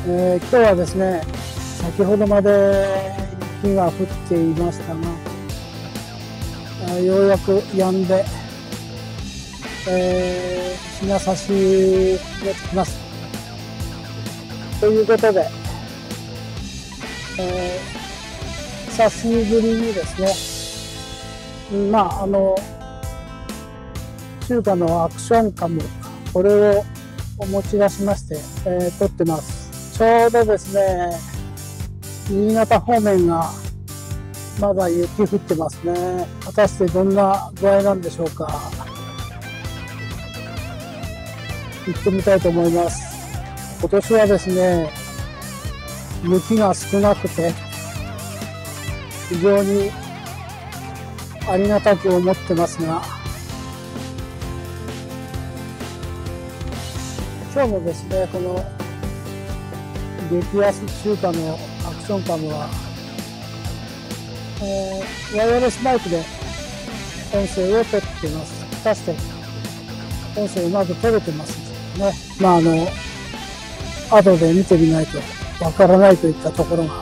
今日はですね、先ほどまで雪が降っていましたが、ようやく止んで、日が差し出てきます。ということで、久しぶりにですね、中華のアクションカム、これを持ち出しまして、撮ってます。ちょうどですね、新潟方面がまだ雪降ってますね。果たしてどんな具合なんでしょうか。行ってみたいと思います。今年はですね、雪が少なくて非常にありがたく思ってますが、今日もですね、この激安中華のアクションカムは、ワイヤレスマイクで音声を取っています。果たして音声うまく取れてますね。後で見てみないとわからないといったところが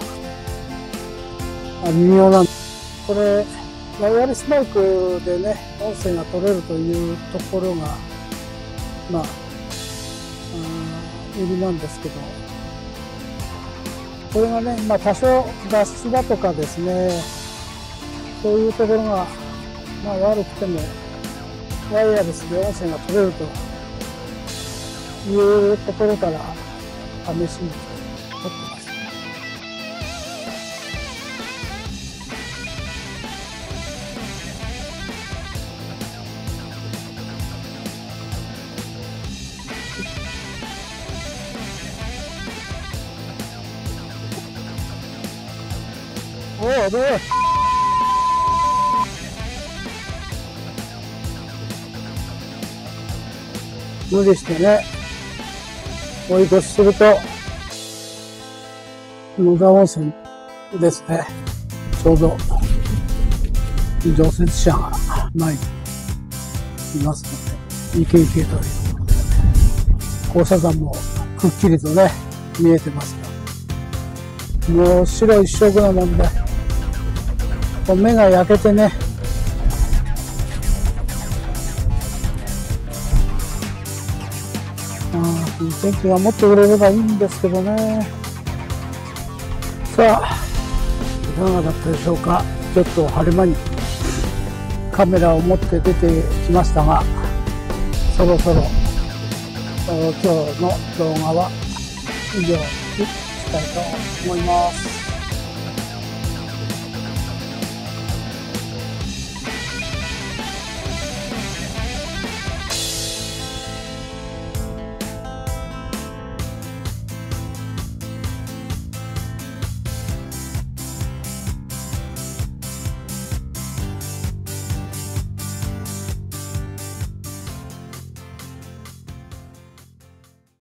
微妙なんです。これワイヤレスマイクでね、音声が取れるというところが売りなんですけど、これがね、多少画質だとかですね、そういうところが悪くてもワイヤレスで音声が取れるというところから試しに撮ってます。おお、どう？無理してね、追い越しすると野田温泉ですね。ちょうど除雪車が前にいますので、イケイケということで、交差点もくっきりとね見えてますが、もう白一色なもんで目が焼けてね、天気が持ってくれればいいんですけどね。さあ、いかがだったでしょうか。ちょっと晴れ間にカメラを持って出てきましたが、そろそろ今日の動画は以上にしたいと思います。